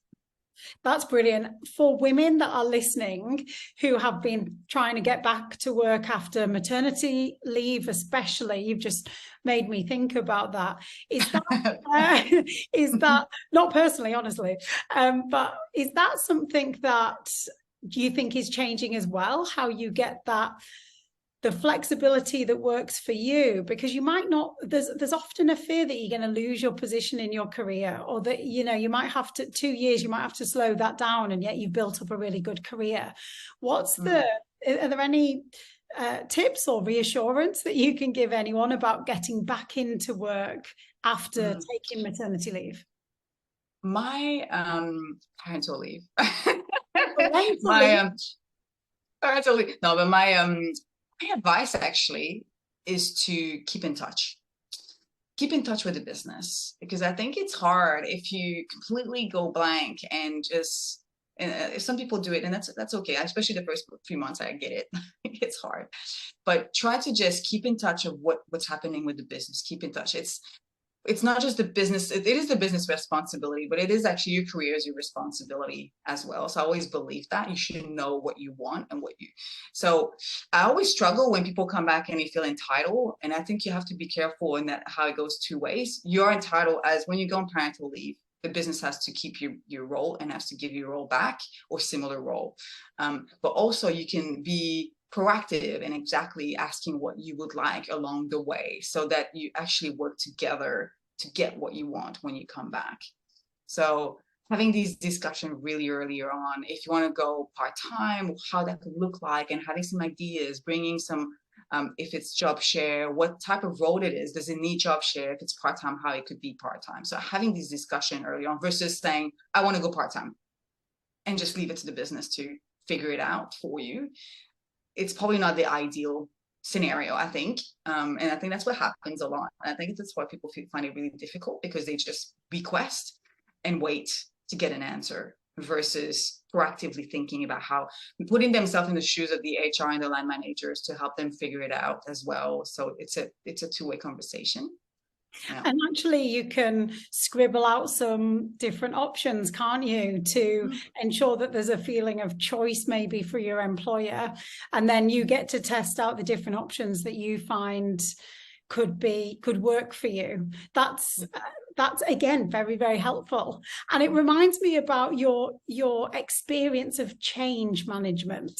That's brilliant. For women that are listening who have been trying to get back to work after maternity leave, especially, you've just made me think about that. Is that is that not personally, honestly, but is that something that you think is changing as well? How you get that the flexibility that works for you, because you might not, there's often a fear that you're going to lose your position in your career, or that you might have to 2 years you might have to slow that down, and yet you've built up a really good career. Are there any tips or reassurance that you can give anyone about getting back into work after Mm. taking maternity leave? My parental leave. Parental My leave. parental leave. No, but my advice actually is to keep in touch. Keep in touch with the business, because I think it's hard if you completely go blank and just if some people do it, and that's okay, especially the first few months. I get it. It's hard, but try to just keep in touch of what's happening with the business. Keep in touch. It's not just the business, it is the business responsibility, but it is actually your career is your responsibility as well. So I always believe that you should know what you want and what you, so I always struggle when people come back and they feel entitled. And I think you have to be careful in that, how it goes two ways. You're entitled as when you go on parental leave, the business has to keep your role and has to give you a role back or similar role. But also you can be proactive and exactly asking what you would like along the way, so that you actually work together to get what you want when you come back. So having these discussions really earlier on, if you want to go part-time, how that could look like, and having some ideas, bringing some, if it's job share, what type of role it is. Does it need job share? If it's part-time, how it could be part-time. So having these discussions early on versus saying, I want to go part-time and just leave it to the business to figure it out for you. It's probably not the ideal scenario, I think. And I think that's what happens a lot. And I think that's why people find it really difficult, because they just request and wait to get an answer versus proactively thinking about how putting themselves in the shoes of the HR and the line managers to help them figure it out as well. So it's a two-way conversation. Yeah. And actually, you can scribble out some different options, can't you, to ensure that there's a feeling of choice maybe for your employer. And then you get to test out the different options that you find could work for you. That's again very, very helpful. And it reminds me about your experience of change management.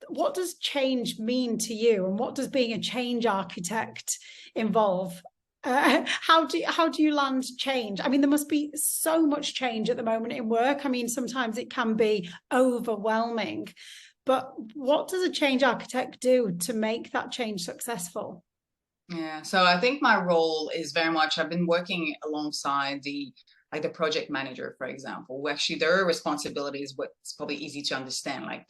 What does change mean to you, and what does being a change architect involve? How do you land change? I mean, there must be so much change at the moment in work. I mean, sometimes it can be overwhelming, but what does a change architect do to make that change successful? Yeah, so I think my role is very much, I've been working alongside the project manager, for example, who actually their responsibility is what's probably easy to understand, like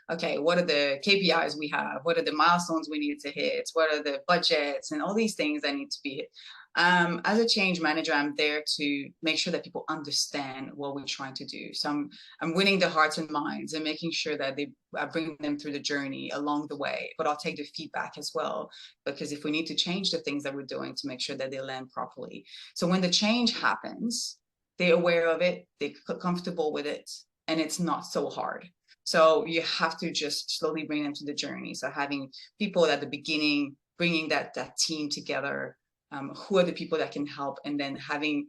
okay, what are the KPIs we have? What are the milestones we need to hit? What are the budgets and all these things that need to be hit? As a change manager, I'm there to make sure that people understand what we're trying to do. So I'm winning the hearts and minds and making sure that I bring them through the journey along the way, but I'll take the feedback as well, because if we need to change the things that we're doing to make sure that they land properly. So when the change happens, they're aware of it, they're comfortable with it, and it's not so hard. So you have to just slowly bring them to the journey. So having people at the beginning, bringing that team together, who are the people that can help, and then having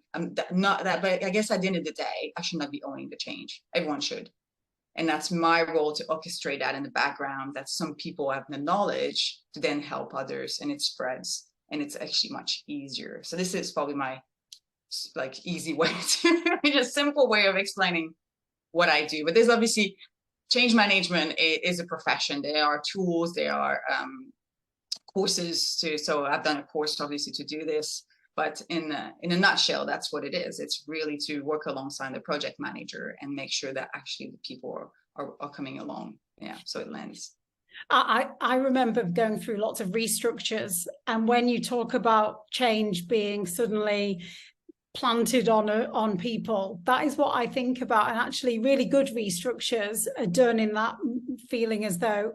not that, but I guess at the end of the day, I should not be owning the change. Everyone should. And that's my role to orchestrate that in the background, that some people have the knowledge to then help others, and it spreads, and it's actually much easier. So this is probably my like easy way to just simple way of explaining what I do. But there's obviously change management is a profession. There are tools, there are courses to, so I've done a course obviously to do this, but in a nutshell, that's what it is. It's really to work alongside the project manager and make sure that actually the people are coming along. Yeah, so it lands. I remember going through lots of restructures, and when you talk about change being suddenly planted on people, that is what I think about. And actually really good restructures are done in that feeling as though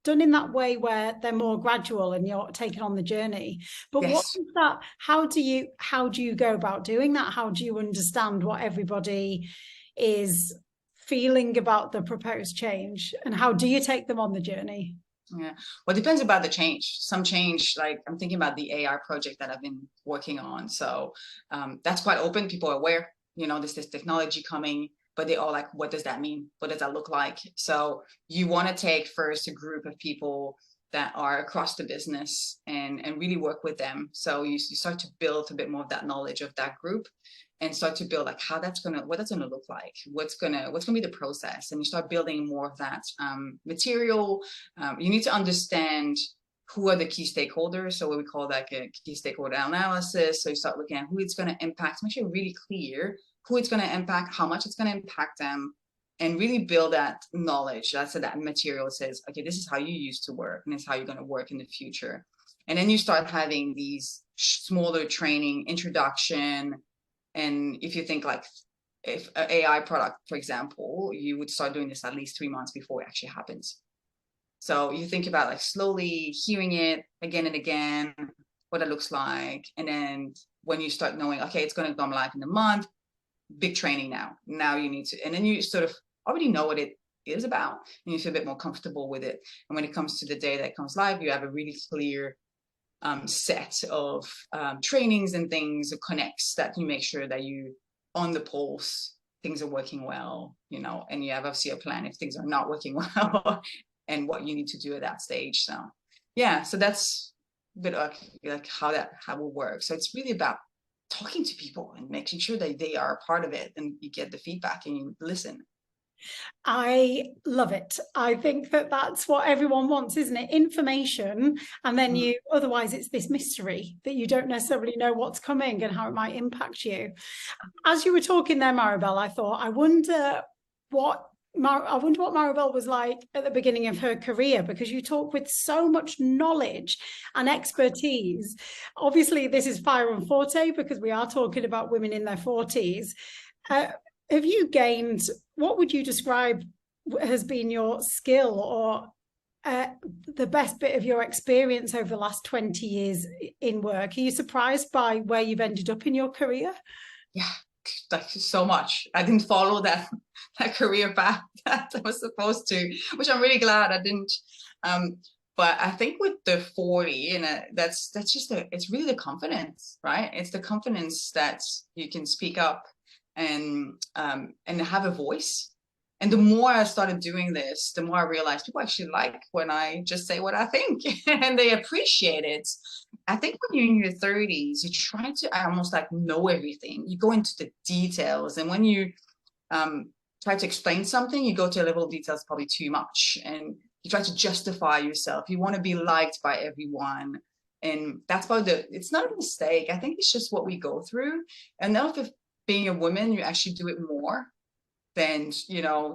done in that way where they're more gradual and you're taken on the journey. But Yes. what is that? How do you go about doing that? How do you understand what everybody is feeling about the proposed change, and how do you take them on the journey? Yeah, well, it depends about the change. Some change, like I'm thinking about the AI project that I've been working on. So that's quite open. People are aware, there's this technology coming, but they all like, what does that mean? What does that look like? So you want to take first a group of people that are across the business and really work with them. So you start to build a bit more of that knowledge of that group, and start to build like what that's gonna look like, what's gonna be the process, and you start building more of that material. You need to understand who are the key stakeholders, so what we call like a key stakeholder analysis. So you start looking at who it's going to impact, make sure you're really clear who it's going to impact, how much it's going to impact them, and really build that knowledge. That's so that material says, okay, this is how you used to work, and this is how you're going to work in the future. And then you start having these smaller training introduction. And if you think like if an AI product, for example, you would start doing this at least 3 months before it actually happens. So you think about like slowly hearing it again and again, what it looks like. And then when you start knowing, okay, it's going to come live in a month, big training now. Now you need to, and then you sort of already know what it is about, and you feel a bit more comfortable with it. And when it comes to the day that comes live, you have a really clear set of trainings and things, connects that you make sure that you on the pulse, things are working well, and you have obviously a plan if things are not working well and what you need to do at that stage. So yeah, so that's a bit like how will work. So it's really about talking to people and making sure that they are a part of it, and you get the feedback and you listen. I love it. I think that that's what everyone wants, isn't it? Information, and then otherwise it's this mystery that you don't necessarily know what's coming and how it might impact you. As you were talking there, Mariebelle, I thought, I wonder what Mariebelle was like at the beginning of her career, because you talk with so much knowledge and expertise. Obviously, this is fire and forte because we are talking about women in their 40s. Have you gained, what would you describe has been your skill or the best bit of your experience over the last 20 years in work? Are you surprised by where you've ended up in your career? Yeah, like so much. I didn't follow that career path that I was supposed to, which I'm really glad I didn't. But I think with the 40, and that's just it's really the confidence, right? It's the confidence that you can speak up and have a voice. And the more I started doing this, the more I realized people actually like when I just say what I think and they appreciate it. I think when you're in your 30s, you try to almost like know everything. You go into the details. And when you try to explain something, you go to a level of details probably too much. And you try to justify yourself. You want to be liked by everyone. And that's why it's not a mistake. I think it's just what we go through. And now if being a woman, you actually do it more than,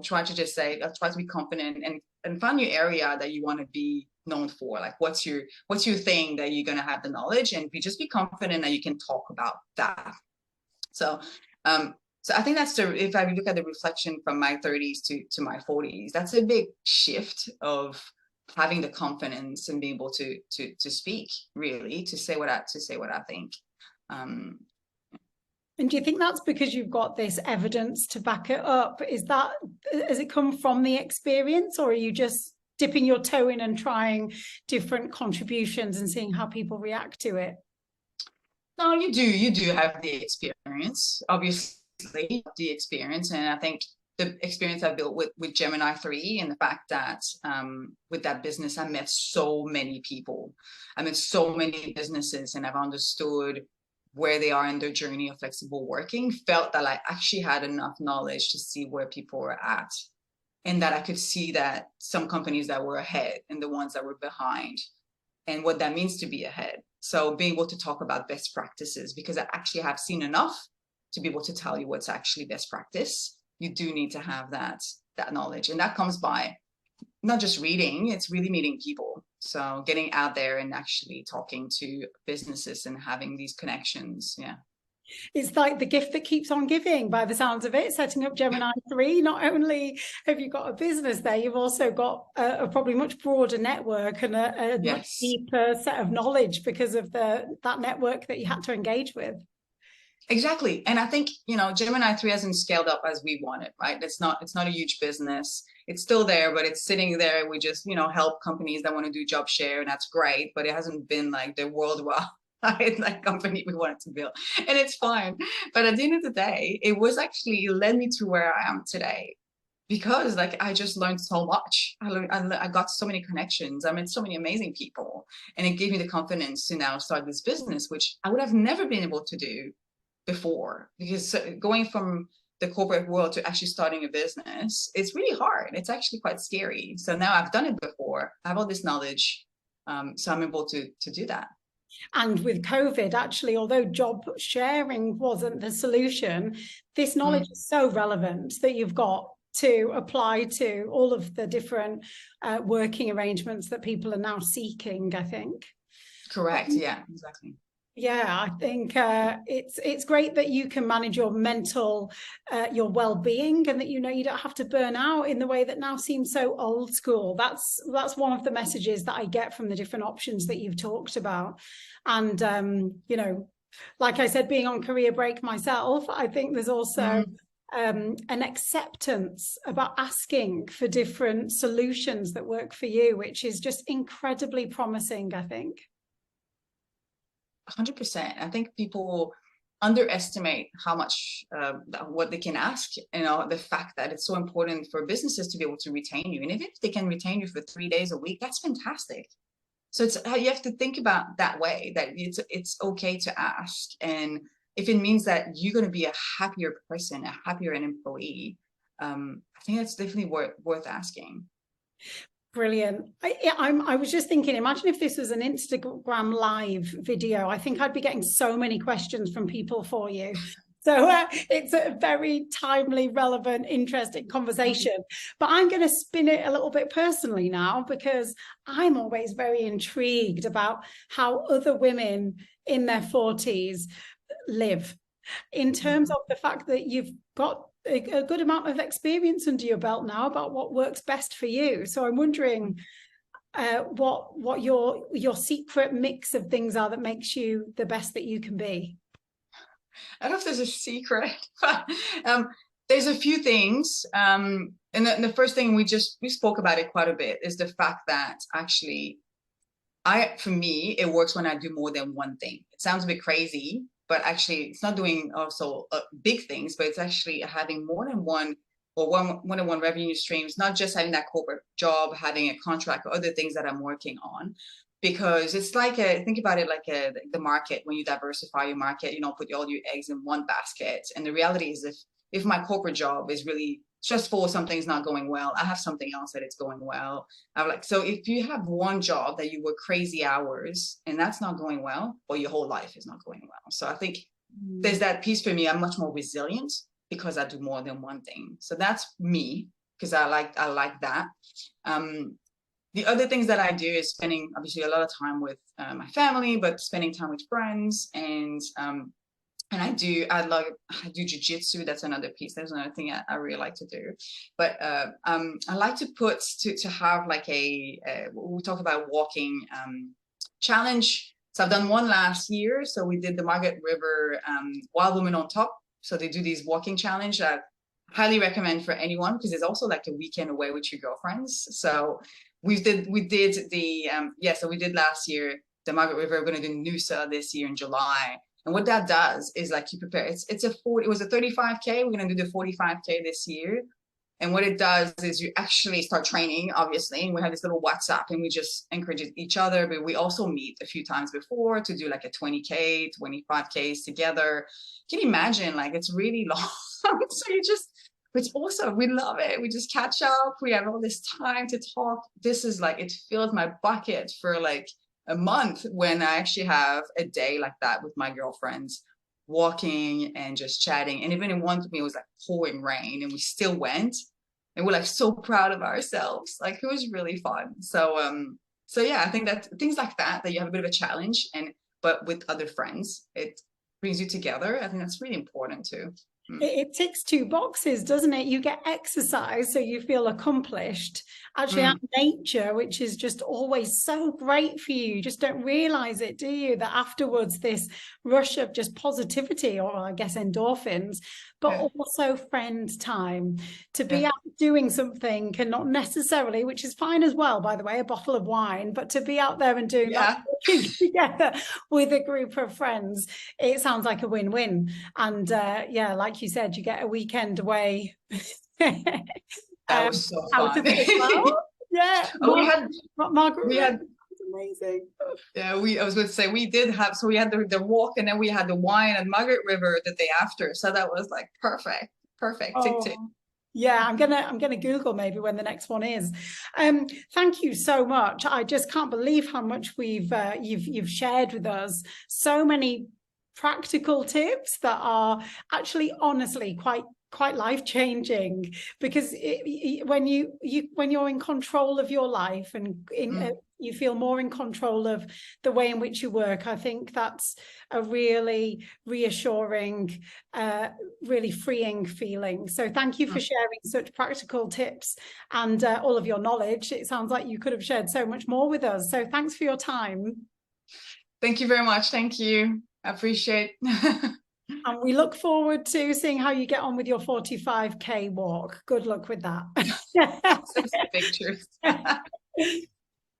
try to just say, try to be confident and find your area that you want to be known for. Like, what's your thing that you're going to have the knowledge, and just be confident that you can talk about that. So, so I think that's if I look at the reflection from my 30s to my 40s, that's a big shift of having the confidence and being able to speak, really, to say what I think. And do you think that's because you've got this evidence to back it up? Has it come from the experience, or are you just dipping your toe in and trying different contributions and seeing how people react to it? No, you do have the experience, obviously, the experience. And I think the experience I built with Gemini 3 and the fact that with that business, I met so many people. I met so many businesses, and I've understood where they are in their journey of flexible working, felt that I actually had enough knowledge to see where people were at, and that I could see that some companies that were ahead and the ones that were behind, and what that means to be ahead. So being able to talk about best practices, because I actually have seen enough to be able to tell you what's actually best practice. You do need to have that knowledge, and that comes by not just reading, it's really meeting people. So getting out there and actually talking to businesses and having these connections. Yeah. It's like the gift that keeps on giving by the sounds of it, setting up Gemini 3. Not only have you got a business there, you've also got a probably much broader network and a Yes. much deeper set of knowledge because of that network that you had to engage with. Exactly. And I think, Gemini 3 hasn't scaled up as we want it, right? It's not a huge business. It's still there, but it's sitting there. We just, help companies that want to do job share, and that's great, but it hasn't been like the worldwide like company we wanted to build. And it's fine. But at the end of the day, it led me to where I am today, because I just learned so much. I got so many connections. I met so many amazing people, and it gave me the confidence to now start this business, which I would have never been able to do before, because going from the corporate world to actually starting a business, it's really hard. It's actually quite scary. So now I've done it before. I have all this knowledge. So I'm able to do that. And with COVID, actually, although job sharing wasn't the solution, this knowledge is so relevant that you've got to apply to all of the different working arrangements that people are now seeking, I think. Correct. Yeah, exactly. Yeah, I think it's great that you can manage your mental, your well-being, and that you don't have to burn out in the way that now seems so old school. That's one of the messages that I get from the different options that you've talked about. And like I said, being on career break myself, I think there's also an acceptance about asking for different solutions that work for you, which is just incredibly promising, I think. 100%. I think people underestimate how much what they can ask. The fact that it's so important for businesses to be able to retain you, and if they can retain you for 3 days a week, that's fantastic. So it's you have to think about that way, that it's okay to ask, and if it means that you're going to be a happier person, a happier employee, I think that's definitely worth asking. Brilliant. I was just thinking, imagine if this was an Instagram live video. I think I'd be getting so many questions from people for you. So it's a very timely, relevant, interesting conversation. But I'm going to spin it a little bit personally now, because I'm always very intrigued about how other women in their 40s live, in terms of the fact that you've got a good amount of experience under your belt now about what works best for you. So I'm wondering what your secret mix of things are that makes you the best that you can be. I don't know if there's a secret, but there's a few things. And the first thing we spoke about it quite a bit is the fact that actually, for me, it works when I do more than one thing. It sounds a bit crazy, but actually it's not doing also big things, but it's actually having more than one revenue streams, not just having that corporate job, having a contract or other things that I'm working on. Because it's like think about it like the market. When you diversify your market, you don't put all your eggs in one basket. And the reality is, if my corporate job is really stressful, something's not going well, I have something else that it's going well. So if you have one job that you work crazy hours and that's not going well, or your whole life is not going well. So I think there's that piece for me. I'm much more resilient because I do more than one thing. So that's me, because I like that. The other things that I do is spending obviously a lot of time with my family, but spending time with friends, and I do jiu-jitsu. That's another piece. There's another thing I really like to do. But I like to have like we talk about walking challenge. So I've done one last year. So we did the Margaret River Wild Women on Top. So they do these walking challenge. I highly recommend for anyone, because it's also like a weekend away with your girlfriends. So we did last year the Margaret River. We're going to do Noosa this year in July. And what that does is like you prepare. It was a 35K. We're going to do the 45K this year. And what it does is you actually start training, obviously, and we have this little WhatsApp and we just encourage each other, but we also meet a few times before to do like a 20K, 25Ks together. Can you imagine? Like it's really long. So you just, it's awesome. We love it. We just catch up. We have all this time to talk. This is like, it fills my bucket for like a month when I actually have a day like that with my girlfriends, walking and just chatting. And even in one it was like pouring rain and we still went, and we're like so proud of ourselves. Like it was really fun. So yeah, I think that things like that you have a bit of a challenge, but with other friends, it brings you together. I think that's really important too. It ticks two boxes, doesn't it? You get exercise, so you feel accomplished. Actually, out nature, which is just always so great for you. You just don't realize it, do you? That afterwards, this rush of just positivity, or I guess endorphins, but also friend time. To be out doing something and not necessarily, which is fine as well, by the way, a bottle of wine, but to be out there and doing that together with a group of friends, it sounds like a win-win. And yeah, like you said, you get a weekend away. That was so fun. Yeah. Margaret, we had amazing. Yeah, I was going to say we did have, so we had the walk and then we had the wine at Margaret River the day after. So that was like perfect. Tick tick. Yeah, I'm gonna Google maybe when the next one is. Thank you so much. I just can't believe how much you've shared with us. So many practical tips that are actually honestly quite life-changing, because when you're in control of your life and you feel more in control of the way in which you work, I think that's a really reassuring, really freeing feeling. So thank you for sharing such practical tips and all of your knowledge. It sounds like you could have shared so much more with us. So thanks for your time. Thank you very much. Thank you. I appreciate. And we look forward to seeing how you get on with your 45K walk. Good luck with that. Pictures.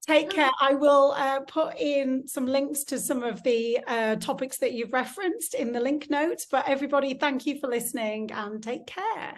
Take care. I will put in some links to some of the topics that you've referenced in the link notes. But everybody, thank you for listening and take care.